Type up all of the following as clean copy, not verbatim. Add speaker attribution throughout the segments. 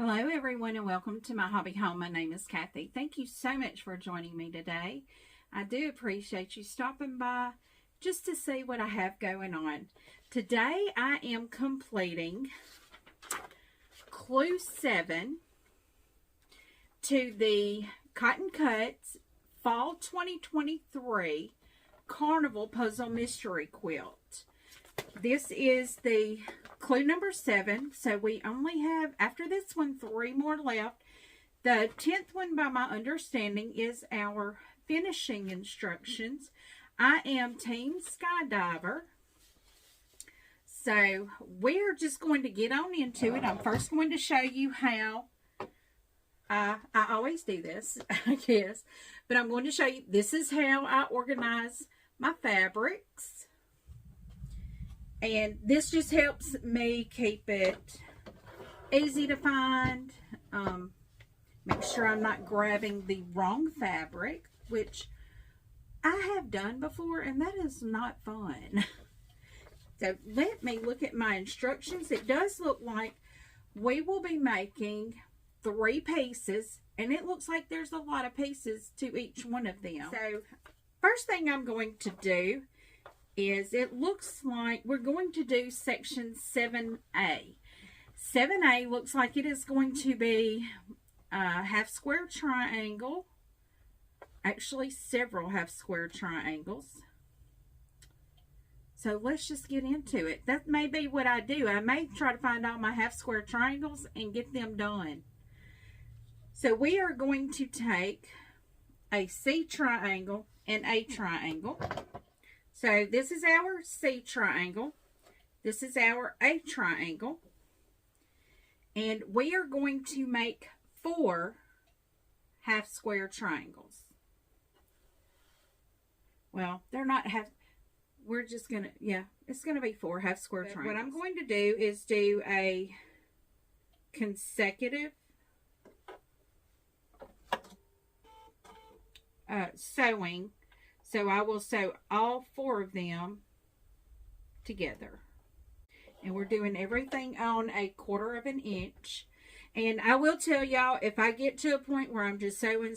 Speaker 1: Hello everyone and welcome to my hobby home. My name is Cathy. Thank you so much for joining me today. I do appreciate you stopping by just to see what I have going on. Today I am completing Clue 7 to the Cotton Cuts Fall 2023 Carnival Puzzle Mystery Quilt. This is the clue number 7, so we only have, after this one, 3 more left. The 10th one, by my understanding, is our finishing instructions. I am Team Skydiver, so we're just going to get on into it. I'm first going to show you how, I always do this, I guess, but I'm going to show you, this is how I organize my fabrics. And this just helps me keep it easy to find. Make sure I'm not grabbing the wrong fabric, which I have done before, and that is not fun. So let me look at my instructions. It does look like we will be making 3 pieces, and it looks like there's a lot of pieces to each one of them. So first thing I'm going to do is, it looks like we're going to do section 7A. 7A looks like it is going to be a half square triangle, actually several half square triangles. So let's just get into it. That may be what I do. I may try to find all my half square triangles and get them done. So we are going to take a C triangle and A triangle. So this is our C triangle. This is our A triangle. And we are going to make 4 half square triangles. Well, they're not half, we're just going to, yeah, it's going to be 4 half square triangles. What I'm going to do is do a consecutive sewing. So I will sew all 4 of them together. And we're doing everything on a 1/4 of an inch. And I will tell y'all, if I get to a point where I'm just sewing,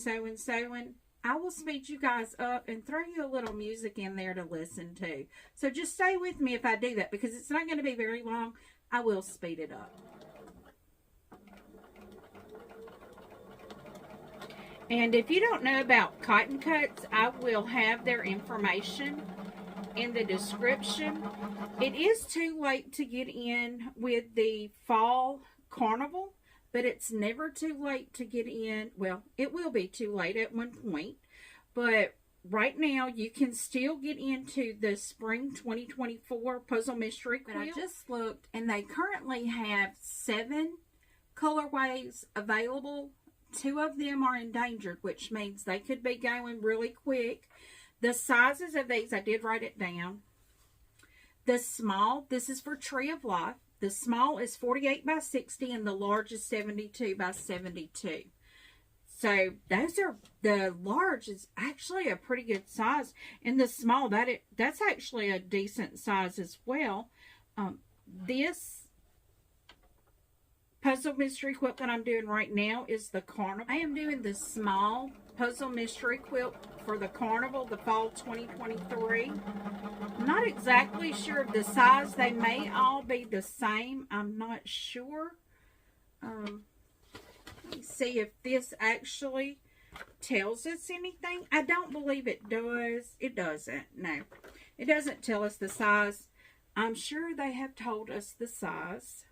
Speaker 1: I will speed you guys up and throw you a little music in there to listen to. So just stay with me if I do that, because it's not going to be very long. I will speed it up. And if you don't know about Cotton Cuts, I will have their information in the description. It is too late to get in with the fall carnival, but it's never too late to get in. Well, it will be too late at one point, but right now you can still get into the spring 2024 puzzle mystery quilt. But I just looked, and they currently have 7 colorways available. 2 of them are endangered, which means they could be going really quick. The sizes of these, I did write it down. The small, this is for Tree of Life. The small is 48 by 60 and the large is 72 by 72. So those are, the large is actually a pretty good size. And the small, that's actually a decent size as well. This puzzle mystery quilt that I'm doing right now is the Carnival. I am doing the small puzzle mystery quilt for the Carnival, the fall 2023. I'm not exactly sure of the size. They may all be the same. I'm not sure. Let me see if this actually tells us anything. I don't believe it does. It doesn't. No, it doesn't tell us the size. I'm sure they have told us the size.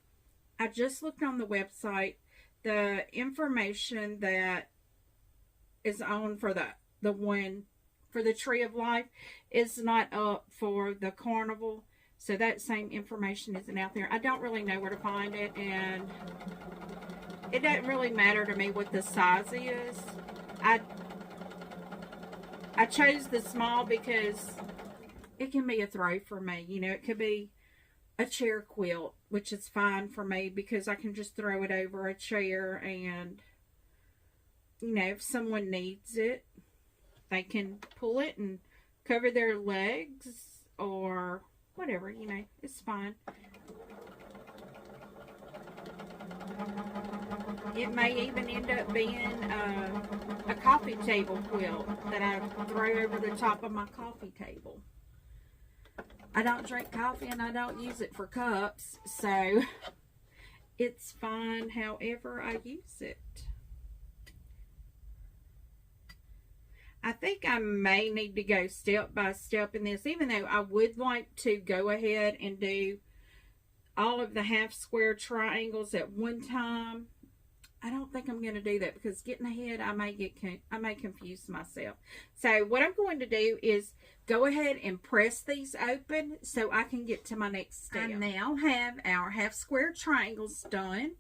Speaker 1: I just looked on the website. The information that is on for the one for the Tree of Life is not up for the Carnival. So that same information isn't out there. I don't really know where to find it, and it doesn't really matter to me what the size is. I chose the small because it can be a throw for me. You know, it could be a chair quilt, which is fine for me because I can just throw it over a chair, and you know, if someone needs it, they can pull it and cover their legs or whatever, you know, it's fine. It may even end up being a coffee table quilt that I throw over the top of my coffee table. I don't drink coffee and I don't use it for cups, so it's fine however I use it. I think I may need to go step by step in this, even though I would like to go ahead and do all of the half square triangles at one time. I don't think I'm going to do that because getting ahead, I may confuse myself. So what I'm going to do is go ahead and press these open so I can get to my next step. I now have our half square triangles done,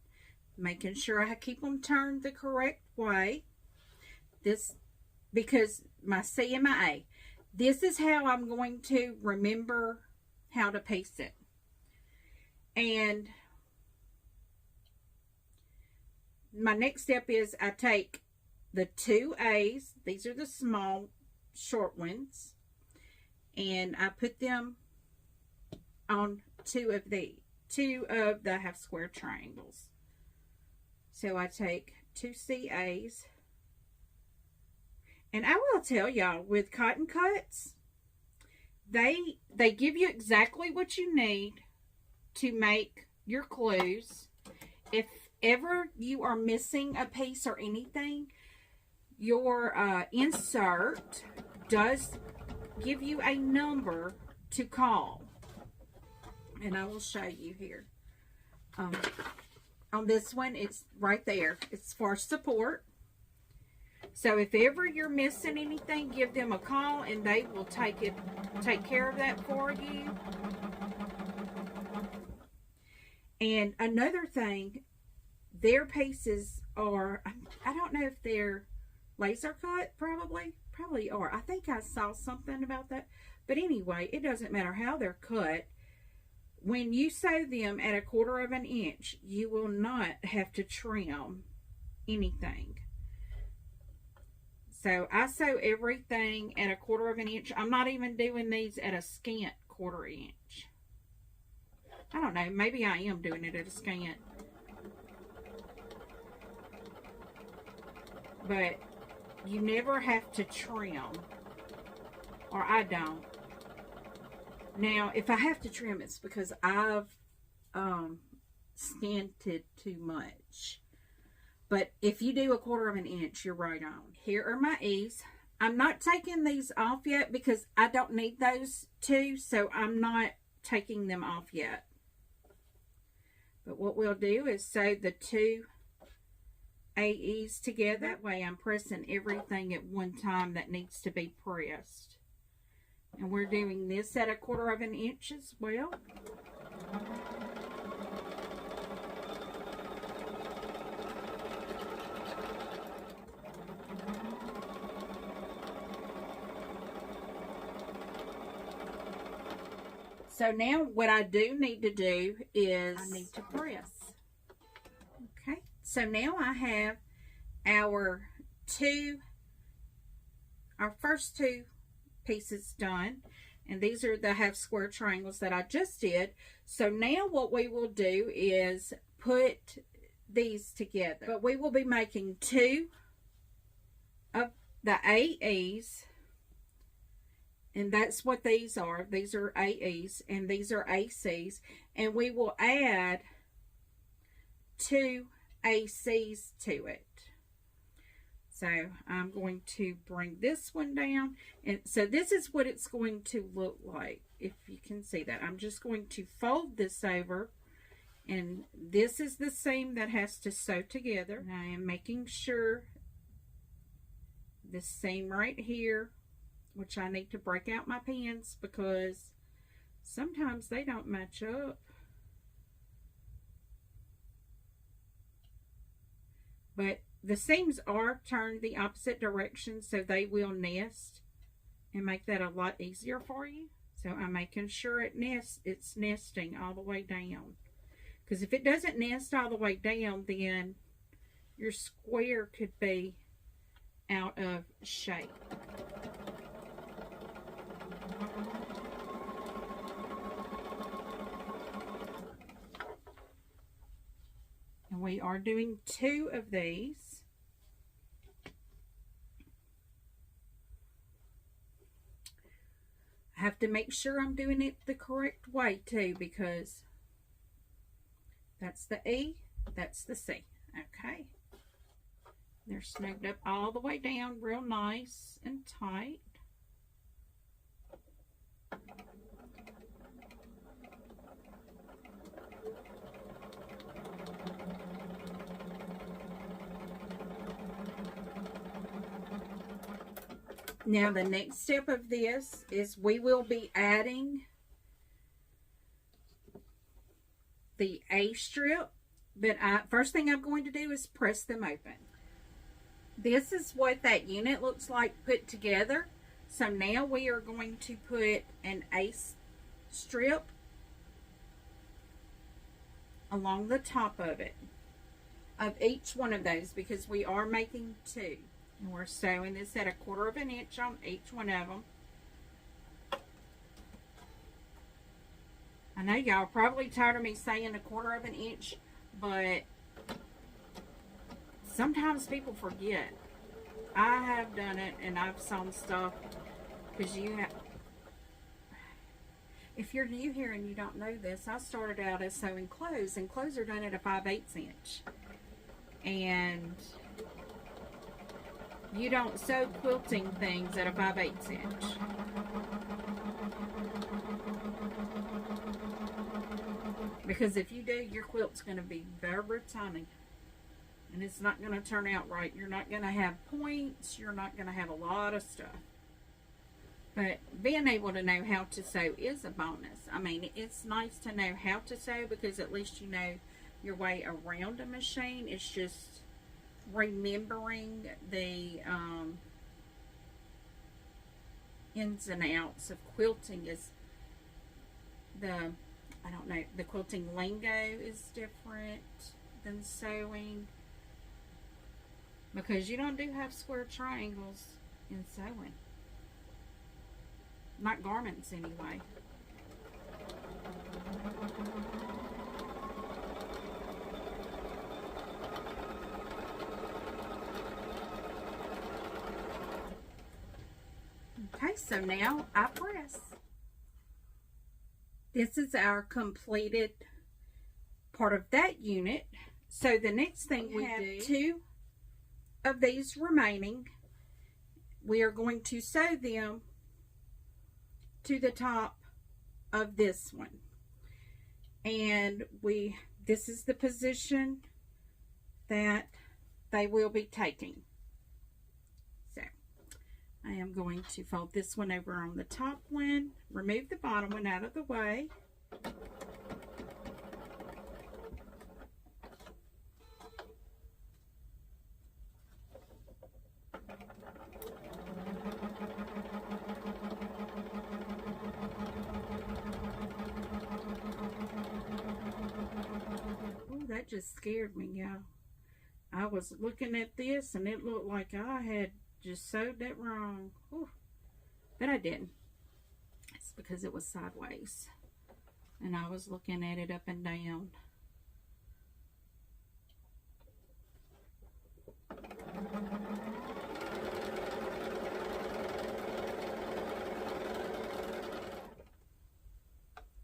Speaker 1: making sure I keep them turned the correct way. This, because my C and my A. This is how I'm going to remember how to piece it. And my next step is I take the two A's, these are the small short ones, and I put them on two of the half square triangles. So I take two CA's, and I will tell y'all, with cotton cuts, they give you exactly what you need to make your clues. If ever you are missing a piece or anything, your insert does give you a number to call, and I will show you here. On this one, it's right there. It's for support. So if ever you're missing anything, give them a call and they will take care of that for you. And another thing, their pieces are, I don't know if they're laser cut, probably are. I think I saw something about that. But anyway, it doesn't matter how they're cut. When you sew them at 1/4 of an inch, you will not have to trim anything. So I sew everything at 1/4 of an inch. I'm not even doing these at a scant 1/4 inch. I don't know, maybe I am doing it at a scant. But you never have to trim, or I don't. Now, if I have to trim, it's because I've scanted too much. But if you do 1/4 of an inch, you're right on. Here are my E's. I'm not taking these off yet because I don't need those two, so I'm not taking them off yet. But what we'll do is sew the two AEs together. That way I'm pressing everything at one time that needs to be pressed. And we're doing this at 1/4 of an inch as well. So now what I do need to do is I need to press. Okay, so now I have our first two pieces done, and these are the half square triangles that I just did. So now what we will do is put these together, but we will be making two of the AEs. And that's what these are. These are AEs and these are ACs. And we will add two ACs to it. So I'm going to bring this one down. And so this is what it's going to look like, if you can see that. I'm just going to fold this over. And this is the seam that has to sew together. And I am making sure this seam right here, which I need to break out my pins because sometimes they don't match up. But the seams are turned the opposite direction, so they will nest and make that a lot easier for you. So I'm making sure it's nesting all the way down. Because if it doesn't nest all the way down, then your square could be out of shape. And we are doing 2 of these. I have to make sure I'm doing it the correct way too, because that's the E, that's the C. Okay. They're snugged up all the way down real nice and tight. Now the next step of this is we will be adding the A strip, but first thing I'm going to do is press them open. This is what that unit looks like put together. So now we are going to put an A strip along the top of it, of each one of those, because we are making 2. And we're sewing this at 1/4 of an inch on each one of them. I know y'all are probably tired of me saying 1/4 of an inch, but sometimes people forget. I have done it, and I've sewn stuff, because if you're new here and you don't know this, I started out as sewing clothes, and clothes are done at a 5/8 inch. And you don't sew quilting things at a 5/8 inch. Because if you do, your quilt's going to be very tiny. And it's not going to turn out right. You're not going to have points. You're not going to have a lot of stuff. But being able to know how to sew is a bonus. I mean, it's nice to know how to sew, because at least you know your way around a machine. It's just remembering the ins and outs of quilting is the quilting lingo is different than sewing, because you don't do have square triangles in sewing. Not garments anyway. Okay, so now I press. This is our completed part of that unit. So the next thing we have 2 of these remaining. We are going to sew them to the top of this one. And this is the position that they will be taking. I am going to fold this one over on the top one, remove the bottom one out of the way. Oh, that just scared me, y'all. I was looking at this and it looked like I had just sewed that wrong. Ooh. But I didn't. It's because it was sideways and I was looking at it up and down.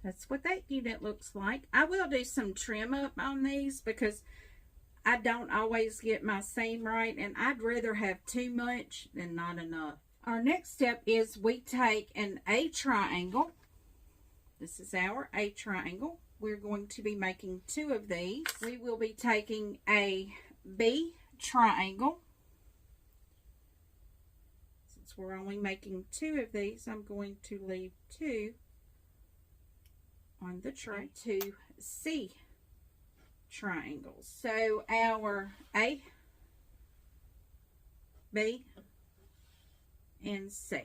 Speaker 1: That's what that unit looks like. I will do some trim up on these because I don't always get my seam right, and I'd rather have too much than not enough. Our next step is we take an A triangle. This is our A triangle. We're going to be making 2 of these. We will be taking a B triangle. Since we're only making 2 of these, I'm going to leave 2 on the tray. 2 C triangles. So our A, B, and C.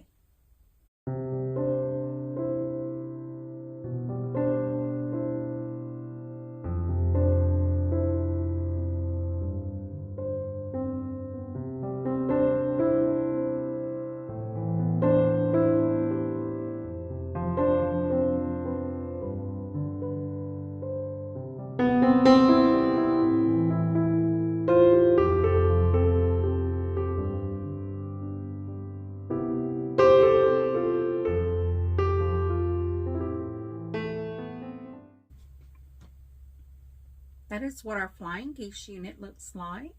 Speaker 1: That is what our flying geese unit looks like.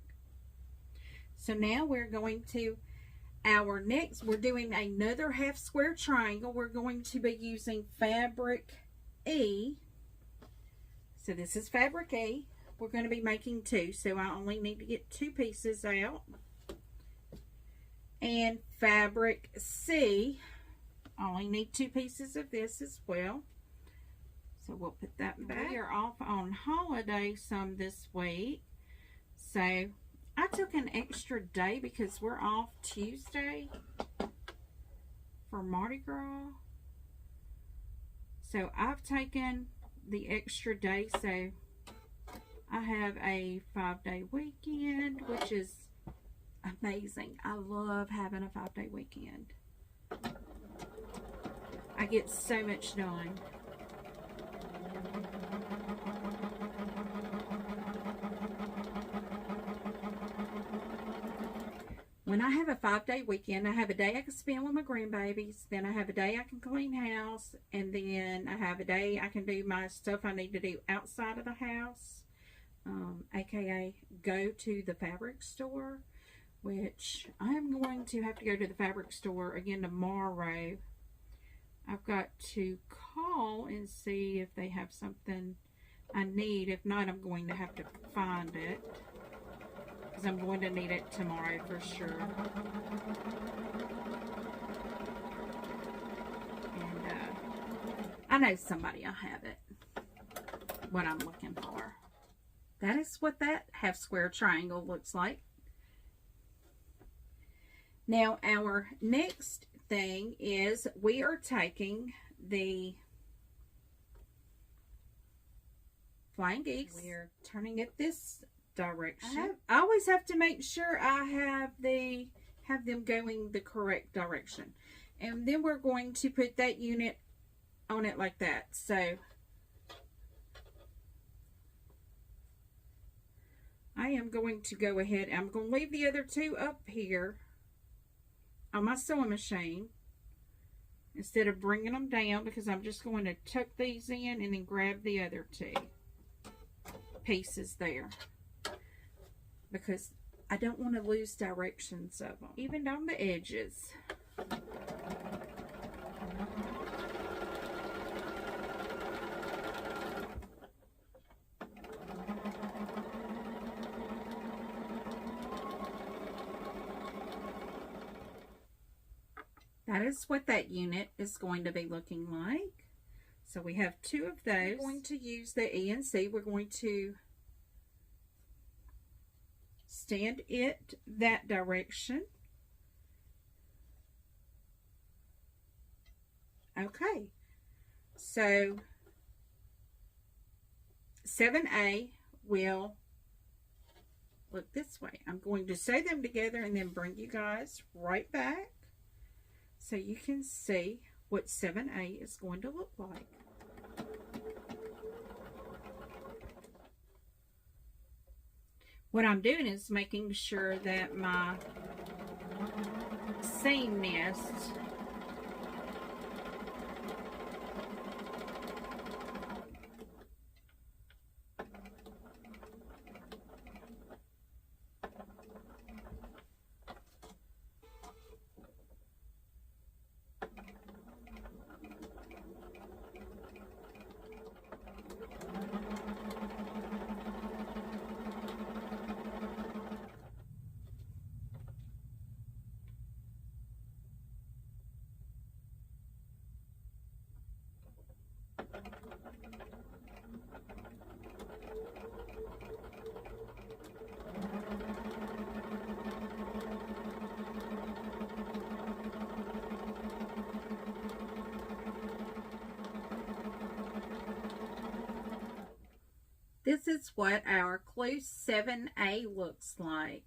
Speaker 1: So now we're going to we're doing another half square triangle. We're going to be using fabric E. So this is fabric E. We're going to be making 2, so I only need to get 2 pieces out. And fabric C, I only need 2 pieces of this as well. So we'll put that back. We are off on holiday some this week. So I took an extra day because we're off Tuesday for Mardi Gras. So I've taken the extra day. So I have a 5-day weekend, which is amazing. I love having a 5-day weekend. I get so much done. When I have a 5-day weekend, I have a day I can spend with my grandbabies, then I have a day I can clean house, and then I have a day I can do my stuff I need to do outside of the house, aka go to the fabric store, which I am going to have to go to the fabric store again tomorrow. I've got to call and see if they have something I need. If not, I'm going to have to find it, because I'm going to need it tomorrow for sure. And I know somebody will have it, what I'm looking for. That is what that half square triangle looks like. Now our next thing is we are taking the flying geese. We're turning it this direction. I always have to make sure I have them going the correct direction. And then we're going to put that unit on it like that. So I am going to go ahead. I'm going to leave the other 2 up here on my sewing machine instead of bringing them down, because I'm just going to tuck these in and then grab the other 2 pieces there, because I don't want to lose directions of them, even on the edges. That is what that unit is going to be looking like. So we have 2 of those. We're going to use the E and C. We're going to stand it that direction. Okay. So 7A will look this way. I'm going to sew them together and then bring you guys right back so you can see what 7A is going to look like. What I'm doing is making sure that my seam nest This is what our clue 7A looks like.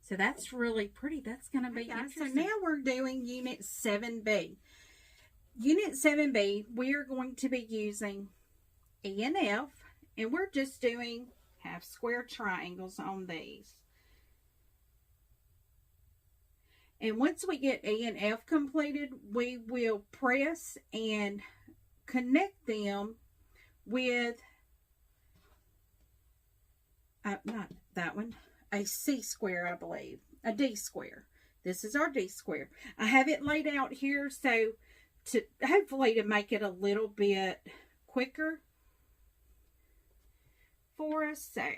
Speaker 1: So that's really pretty. That's going to be interesting. So now we're doing Unit 7B. Unit 7B, we are going to be using E and F, and we're just doing half square triangles on these. And once we get E and F completed, we will press and connect them with not that one, a C square, I believe, a D square. This is our D square. I have it laid out here so to hopefully to make it a little bit quicker for us. So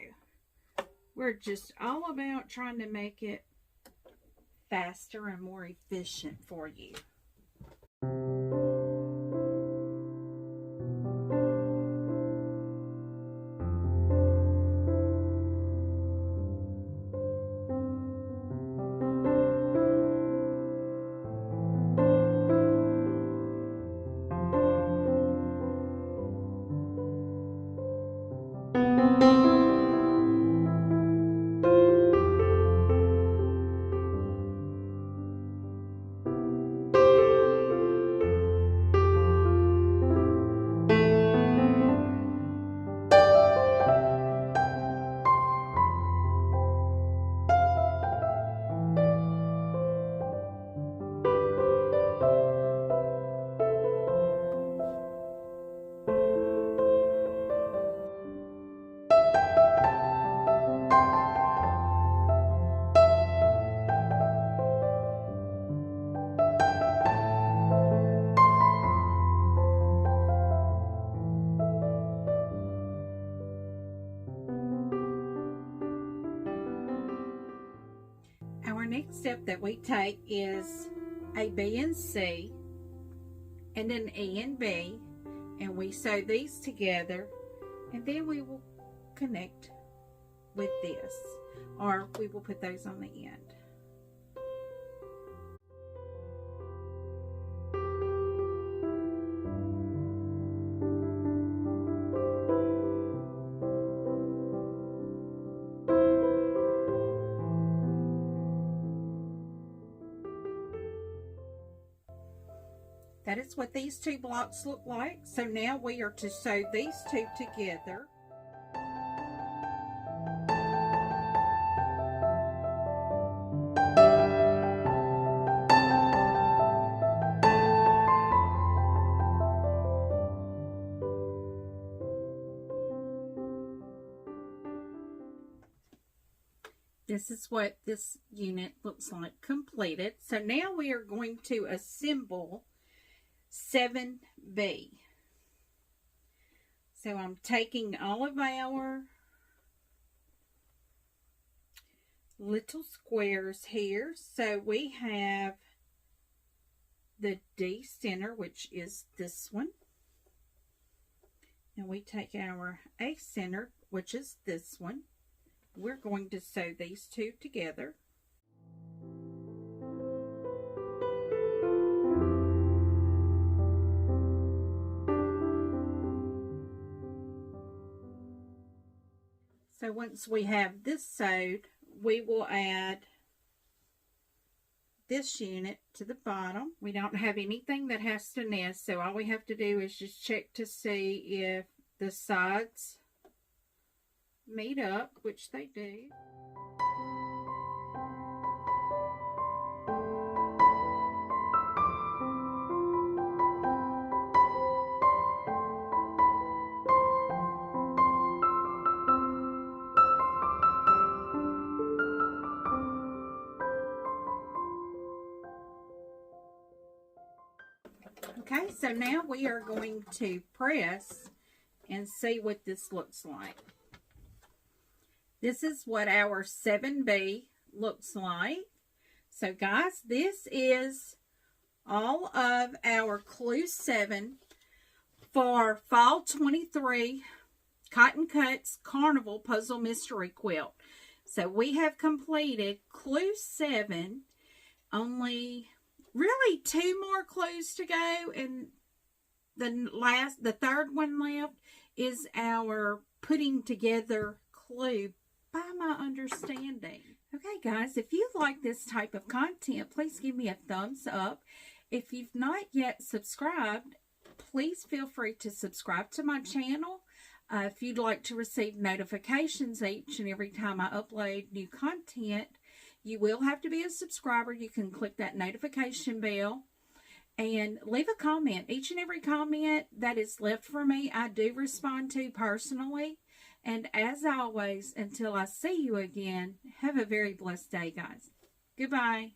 Speaker 1: we're just all about trying to make it faster and more efficient for you. Our next step that we take is a B and C and an E and B, and we sew these together, and then we will connect with this, or we will put those on the end. That is what these two blocks look like. So now we are to sew these two together. This is what this unit looks like completed. So now we are going to assemble 7B. So I'm taking all of our little squares here. So we have the D center, which is this one. And we take our A center, which is this one. We're going to sew these two together. So once we have this sewed, we will add this unit to the bottom. We don't have anything that has to nest, so all we have to do is just check to see if the sides meet up, which they do. Okay, so now we are going to press and see what this looks like. This is what our 7B looks like. So guys, this is all of our Clue 7 for Fall 23 Cotton Cuts Carnival Puzzle Mystery Quilt. So we have completed Clue 7, only really 2 more clues to go, and the third one left is our putting together clue, by my understanding. Okay guys, if you like this type of content, please give me a thumbs up. If you've not yet subscribed, please feel free to subscribe to my channel. If you'd like to receive notifications each and every time I upload new content, you will have to be a subscriber. You can click that notification bell and leave a comment. Each and every comment that is left for me, I do respond to personally. And as always, until I see you again, have a very blessed day, guys. Goodbye.